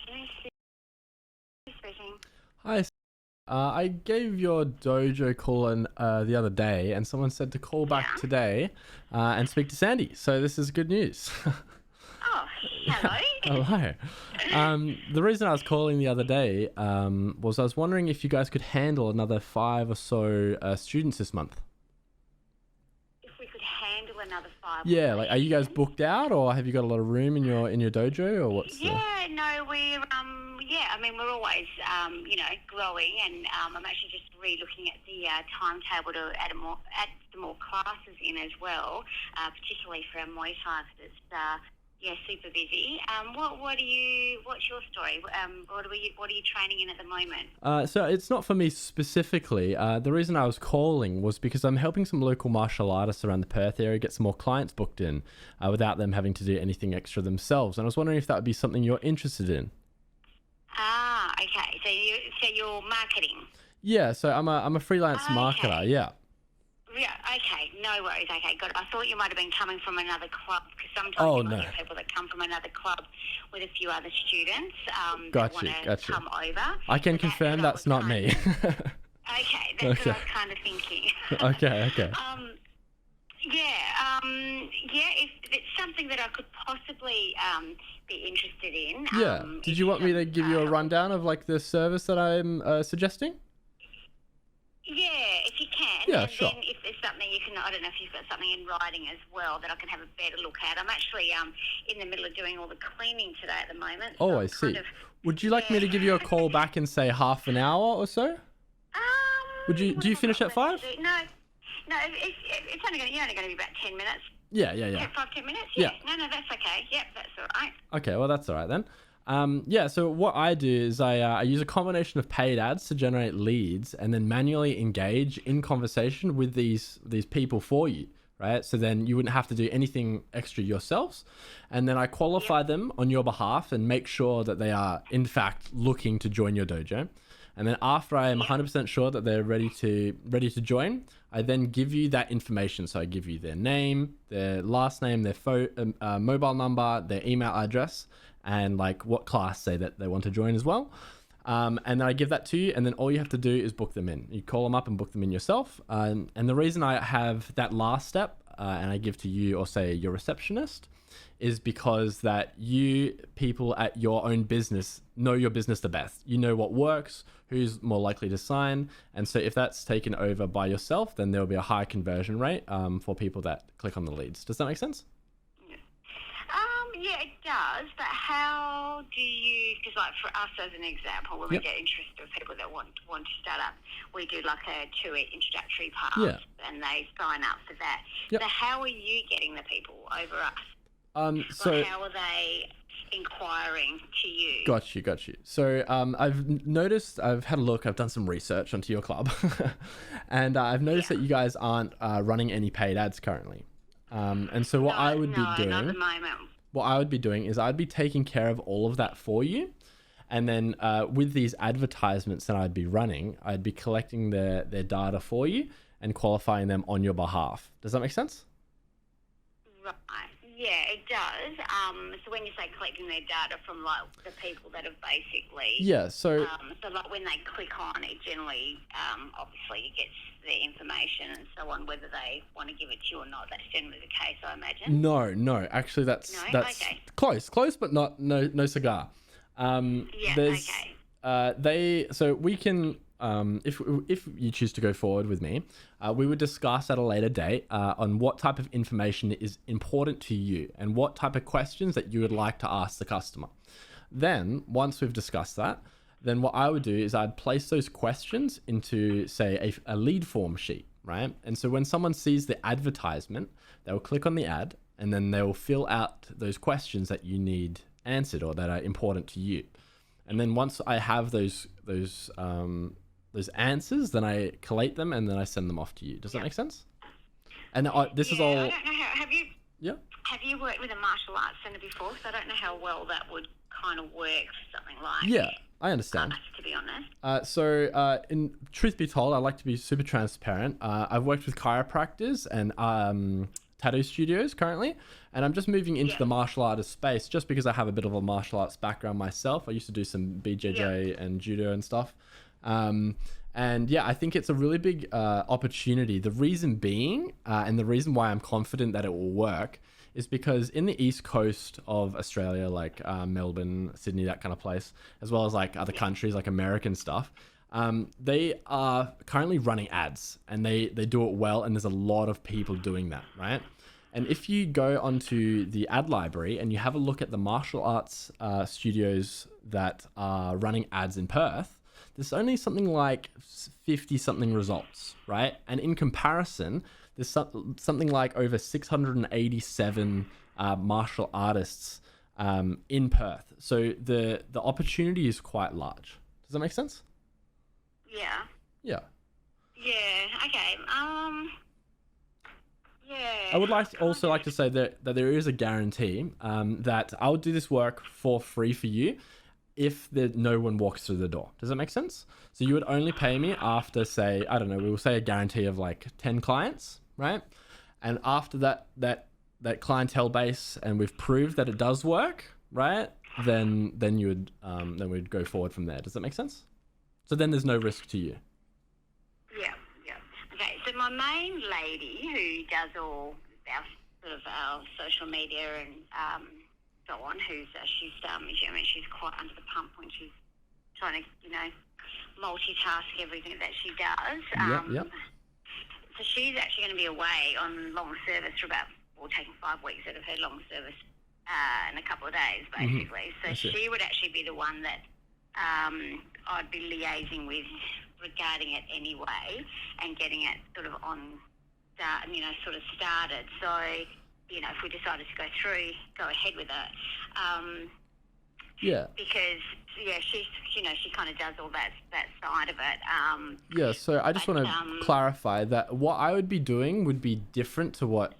afternoon, Sue speaking. Hi. I gave your dojo call the other day, and someone said to call back Yeah. today and speak to Sandy. So this is good news. Oh, hello. Hello. The reason I was calling the other day was I was wondering if you guys could handle another 5 or so students this month. If we could handle another 5 Yeah, like are you guys students. booked out, or have you got a lot of room in your dojo, or what's the? Yeah, no, we're I mean we're always growing, and I'm actually just re-looking at the timetable to add some more classes in as well, particularly for our Muay Thai, 'cause it's super busy. What's your story? What are you training in at the moment? So it's not for me specifically. The reason I was calling was because I'm helping some local martial artists around the Perth area get some more clients booked in without them having to do anything extra themselves. And I was wondering if that would be something you're interested in. Ah, okay. So you're marketing. Yeah, so I'm a freelance marketer. Okay. Yeah. Yeah, okay, no worries, okay, good. I thought you might have been coming from another club, because sometimes Oh you might no. get people that come from another club with a few other students that want Gotcha. to Gotcha. come over. I can So confirm that's not me. Okay, that's what Okay. I was kind of thinking. Okay. Okay. If it's something that I could possibly be interested in. Yeah. Did you want me to give you a rundown of like the service that I'm suggesting? Yeah, if you can. Yeah, and sure. then if there's something you can, I don't know if you've got something in writing as well that I can have a better look at. I'm actually in the middle of doing all the cleaning today at the moment. So Oh, I I'm see. kind of, Would you like me to give you a call back in say half an hour or so? Do you what have I finish got at left 5? to do? No, it's only going to be about 10 minutes. Yeah. 10 minutes? Yeah. No, that's okay. Yep, that's all right. Okay, well that's all right then. So what I do is I use a combination of paid ads to generate leads and then manually engage in conversation with these people for you, right? So then you wouldn't have to do anything extra yourselves. And then I qualify them on your behalf and make sure that they are in fact looking to join your dojo. And then after I am 100% sure that they're ready to join, I then give you that information. So I give you their name, their last name, their mobile number, their email address, and like what class say that they want to join as well. And then I give that to you, and then all you have to do is book them in. You call them up and book them in yourself. And the reason I have that last step and I give to you or say your receptionist is because that you people at your own business know your business the best. You know what works, who's more likely to sign. And so if that's taken over by yourself, then there will be a high conversion rate for people that click on the leads. Does that make sense? Yeah, it does, but how do you, because like for us as an example, when we get interested of people that want to start up, we do like a 2-week introductory pass and they sign up for that. Yep. So how are you getting the people over us? So how are they inquiring to you? Got you. So I've noticed, I've had a look, I've done some research onto your club and I've noticed that you guys aren't running any paid ads currently. And so what I would be doing, not at the moment. What I would be doing is I'd be taking care of all of that for you. And then with these advertisements that I'd be running, I'd be collecting their data for you and qualifying them on your behalf. Does that make sense? Right. Yeah, it does. So when you say collecting their data from like the people that have basically... Yeah, so like when they click on it, generally, obviously it gets their information and so on, whether they want to give it to you or not. That's generally the case, I imagine. No. Actually, that's Okay. close, but no cigar. So we can, if you choose to go forward with me, we would discuss at a later date on what type of information is important to you and what type of questions that you would like to ask the customer. Then once we've discussed that, then what I would do is I'd place those questions into say a lead form sheet, right? And so when someone sees the advertisement, they'll click on the ad and then they'll fill out those questions that you need answered or that are important to you. And then once I have those answers, then I collate them and then I send them off to you. Does that make sense? And this is all. I don't know how, have you... Yeah. Have you worked with a martial arts centre before? So I don't know how well that would kind of work for something like... Yeah, I understand. To be honest. In truth be told, I like to be super transparent. I've worked with chiropractors and tattoo studios currently, and I'm just moving into the martial artist space just because I have a bit of a martial arts background myself. I used to do some BJJ and judo and stuff. And yeah, I think it's a really big opportunity. The reason being, and the reason why I'm confident that it will work, is because in the east coast of Australia, like Melbourne, Sydney, that kind of place, as well as like other countries like American stuff, they are currently running ads, and they do it well, and there's a lot of people doing that, right? And if you go onto the ad library and you have a look at the martial arts studios that are running ads in Perth, there's only something like 50 something results, right? And in comparison, there's something like over 687 martial artists in Perth. So the opportunity is quite large. Does that make sense? Yeah. Yeah. Yeah. Okay. Yeah. I would also like to say that there is a guarantee that I'll do this work for free for you if no one walks through the door. Does that make sense? So you would only pay me after, say, I don't know, we will say a guarantee of like 10 clients, right? And after that clientele base, and we've proved that it does work, right? Then we'd go forward from there. Does that make sense? So then there's no risk to you. Yeah. Okay, so my main lady who does all our social media and so on, she's quite under the pump when she's trying to, multitask everything that she does. Yep. So she's actually going to be away on long service for taking 5 weeks out of her long service in a couple of days, basically. So she would actually be the one that I'd be liaising with regarding it anyway, and getting it sort of started. So, if we decided to go ahead with it. Because she kind of does all that side of it. So I just want to clarify that what I would be doing would be different to what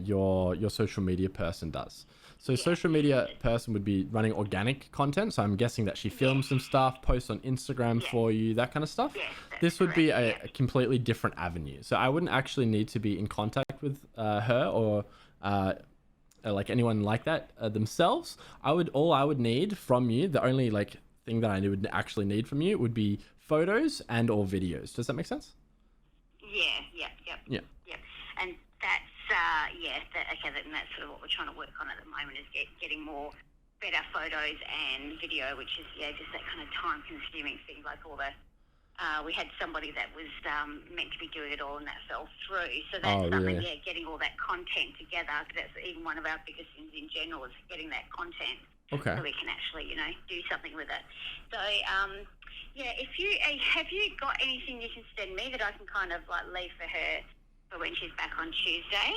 your social media person does. So social media person would be running organic content. So I'm guessing that she films some stuff, posts on Instagram for you, that kind of stuff. This would be a completely different avenue. So I wouldn't actually need to be in contact with her or like anyone like that themselves. All I would need from you, the only thing that I would actually need from you would be photos and or videos. Does that make sense? Yeah. And that's and that's sort of what we're trying to work on at the moment, is getting more better photos and video, which is just that kind of time consuming thing, like all the we had somebody that was meant to be doing it all, and that fell through. So that's something, getting all that content together. That's even one of our biggest things in general, is getting that content. Okay. So we can actually, do something with it. So, if have you got anything you can send me that I can kind of leave for her for when she's back on Tuesday?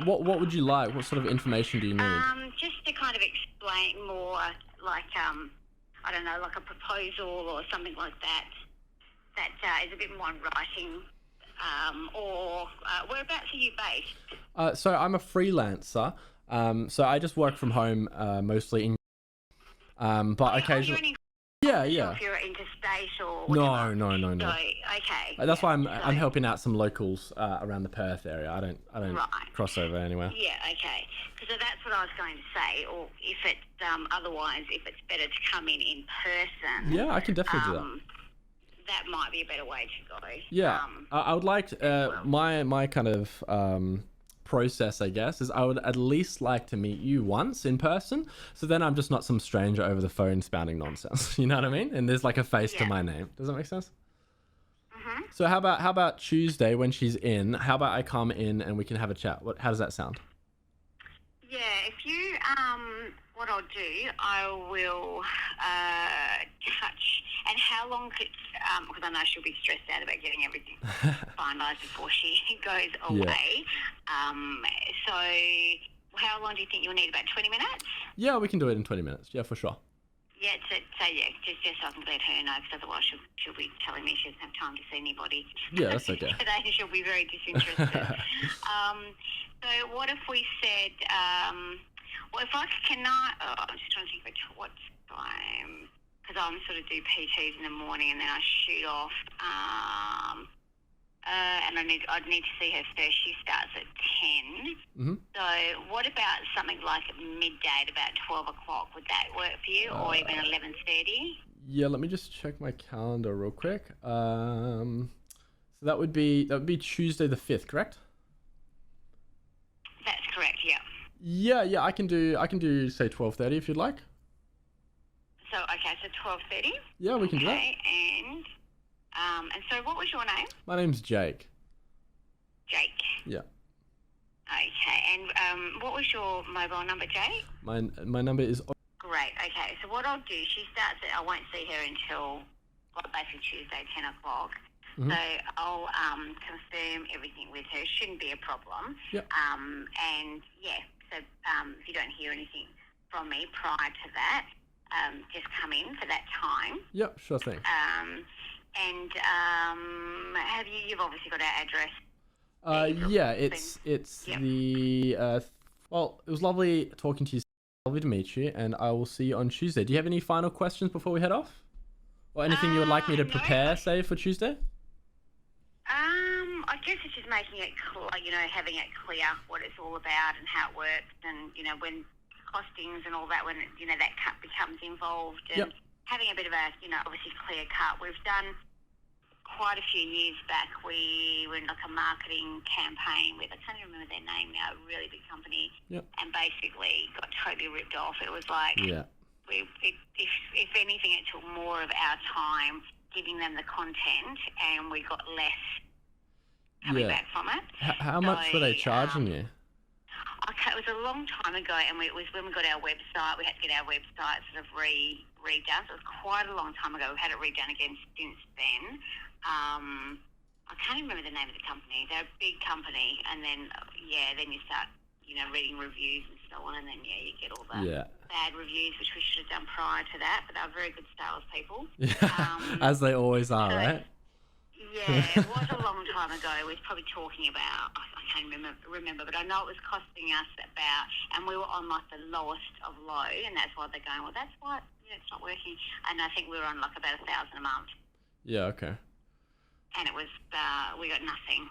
What would you like? What sort of information do you need? Just to kind of explain more, I don't know, like a proposal or something like that. That is a bit more in writing. Or whereabouts are you based? So I'm a freelancer. So I just work from home mostly in. But occasionally. Yeah. If you're interstate or whatever. No. So, okay. That's why I'm helping out some locals around the Perth area. I don't cross over anywhere. Yeah, okay. So that's what I was going to say. Or if it's otherwise, if it's better to come in person. Yeah, I can definitely do that. That might be a better way to go. Yeah, I would like my kind of process, I guess, is I would at least like to meet you once in person, so then I'm just not some stranger over the phone spouting nonsense. You know what I mean? And there's like a face to my name. Does that make sense? Mm-hmm. So how about Tuesday when she's in? How about I come in and we can have a chat? How does that sound? Yeah, if you what I'll do, I will touch. And how long could, because I know she'll be stressed out about getting everything finalised before she goes away. So how long do you think you'll need? About 20 minutes? Yeah, we can do it in 20 minutes. Yeah, for sure. Yeah, just so I can let her know, because otherwise she'll be telling me she doesn't have time to see anybody. Yeah, that's okay. Today she'll be very disinterested. So what if we said, I'm just trying to think of what time, because I'm sort of do PTs in the morning and then I shoot off, and I'd need to see her first. She starts at 10. Mm-hmm. So what about something like at midday at about 12 o'clock? Would that work for you, or even 11:30? Yeah, let me just check my calendar real quick. So that would be Tuesday the 5th, correct? That's correct, yeah. Yeah, I can do say 12:30 if you'd like. So, okay, so 12:30? Yeah, we can do that. Okay, and so what was your name? My name's Jake. Jake. Yeah. Okay, and what was your mobile number, Jake? My number is. Great, okay, so what I'll do, she starts I won't see her until, well, basically Tuesday, 10 o'clock. Mhm. So I'll confirm everything with her. Shouldn't be a problem. Yep. And yeah, so if you don't hear anything from me prior to that, just come in for that time. Yep, sure thing. And you've obviously got our address. Yeah, it's Yep. the well, it was lovely talking to you. Lovely to meet you, and I will see you on Tuesday. Do you have any final questions before we head off? Or anything you would like me to No. prepare, say, for Tuesday? I guess it's just making it having it clear what it's all about and how it works, and when costings and all that, when that cut becomes involved, and Yep. having a bit of a obviously clear cut. We've done quite a few years back. We were in like a marketing campaign with, I can't even remember their name now, a really big company, Yep. and basically got totally ripped off. It was like Yeah. if anything, it took more of our time giving them the content, and we got less coming back from it. How much were they charging you? Okay, it was a long time ago, and it was when we got our website. We had to get our website sort of redone. So it was quite a long time ago. We've had it redone again since then. I can't even remember the name of the company. They're a big company, and then then you start reading reviews and so on, and then you get all the bad reviews, which we should have done prior to that. But they were very good salespeople. As they always are, so, right? Yeah, it was a long time ago. We was probably talking about, I can't remember, but I know it was costing us about, and we were on like the lowest of low, and that's why they're going, well, that's why it's not working. And I think we were on like about 1,000 a month. Yeah, okay. And it was, we got nothing,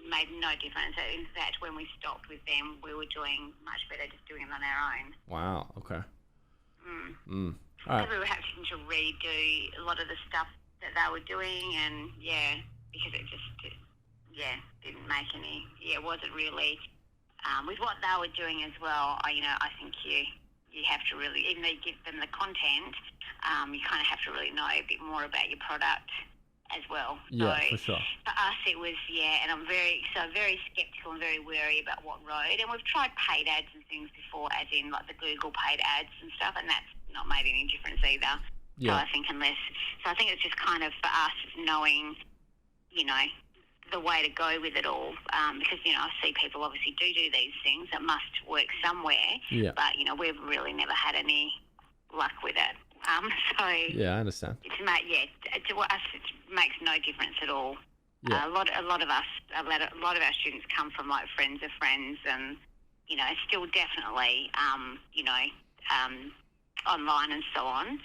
made no difference. In fact, when we stopped with them, we were doing much better just doing it on our own. Wow, okay. All right. Because we were having to redo a lot of the stuff that they were doing, and because it just didn't make any, it wasn't really, with what they were doing as well, I think you have to really, even though you give them the content, you kind of have to really know a bit more about your product as well. Yeah, so for sure. For us, it was, and I'm very sceptical and very wary about what road. And we've tried paid ads and things before, as in like the Google paid ads and stuff, and that's not made any difference either. Yeah. So I think it's just kind of for us knowing, the way to go with it all, because I see people obviously do these things. It must work somewhere. Yeah. But we've really never had any luck with it. So Yeah, I understand. to us, it makes no difference at all. Yeah. A lot of our students come from like friends of friends, and still definitely online and so on.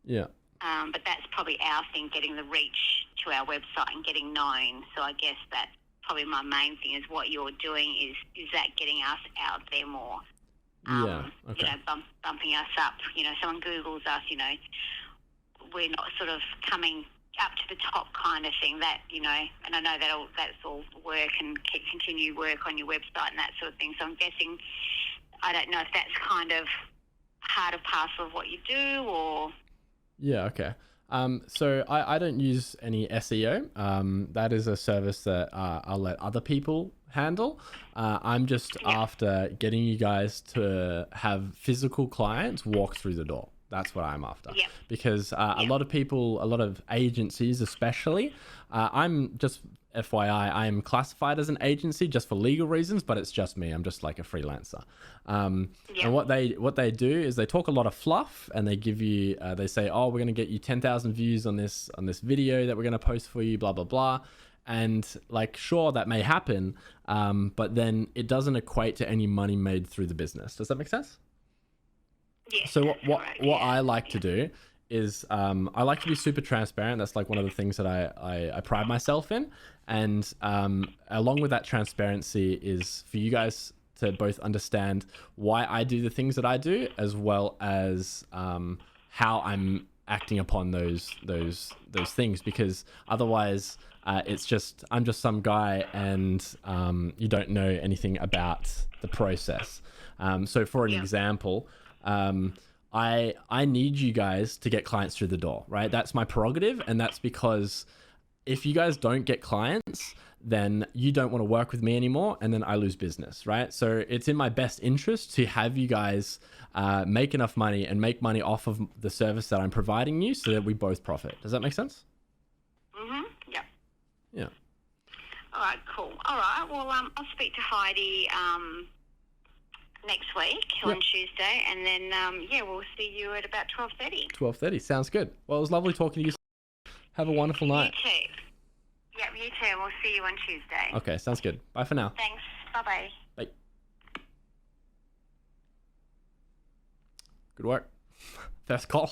Yeah. But that's probably our thing, getting the reach to our website and getting known. So I guess that's probably my main thing, is what you're doing is that getting us out there more. Okay. Bumping us up. Someone Googles us, we're not sort of coming up to the top kind of thing, that, and I know that's all work and continue work on your website and that sort of thing. So I'm guessing, I don't know if that's kind of part of parcel of what you do, or... Yeah, okay. So I don't use any SEO. That is a service that I'll let other people handle. I'm just after getting you guys to have physical clients walk through the door. That's what I'm after. Yep. Because a lot of people, a lot of agencies especially, I'm just FYI, I'm classified as an agency just for legal reasons, but it's just me. I'm just like a freelancer. And what they do is they talk a lot of fluff, and they give you, they say, oh, we're going to get you 10,000 views on this video that we're going to post for you, blah, blah, blah. And like, sure, that may happen, but then it doesn't equate to any money made through the business. Does that make sense? Yes, So what I like to do is I like to be super transparent. That's like one of the things that I pride myself in. And along with that transparency is for you guys to both understand why I do the things that I do, as well as how I'm acting upon those things. Because otherwise, it's just I'm just some guy, and you don't know anything about the process. So for an example, I need you guys to get clients through the door, right? That's my prerogative, and that's because if you guys don't get clients, then you don't want to work with me anymore, and then I lose business, right? So it's in my best interest to have you guys make enough money and make money off of the service that I'm providing you, so that we both profit. Does that make sense? Yeah. Yeah. All right, cool. All right, well, I'll speak to Heidi next week on Tuesday, and then, we'll see you at about 12:30. 12:30. Sounds good. Well, it was lovely talking to you. Have a wonderful night. You too. Yep, you too. We'll see you on Tuesday. Okay, sounds good. Bye for now. Thanks. Bye-bye. Bye. Good work. First call.